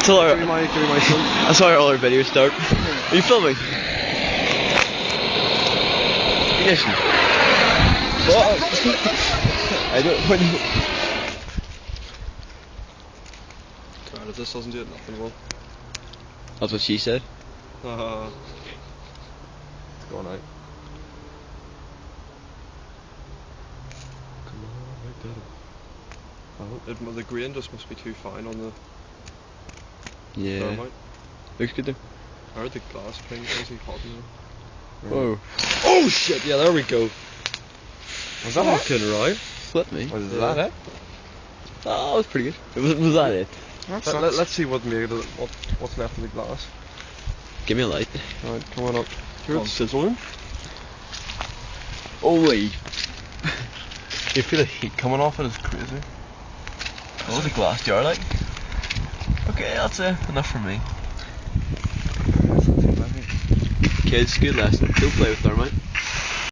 Till our, Give me my son. that's how all our videos start. Are you filming? Ignition. I don't. God, if this doesn't do it, nothing will. That's what she said. It's going out. Come on, right there. Oh, the grain just must be too fine on the Yeah. thermite. Looks good though. Or the glass thing, is he hot now? Whoa. Oh shit, yeah, there we go. Was that fucking right? Flip me. Was that it? Oh, that was pretty good. Was that it? Let's see what made it, what's left of the glass. Give me a light. Alright, come on up. Hear Come it on. sizzling? Holy. You feel the heat coming off it, it's crazy. What was a glass jar like? Okay, that's enough for me. Kids, good lesson. Don't play with thermite.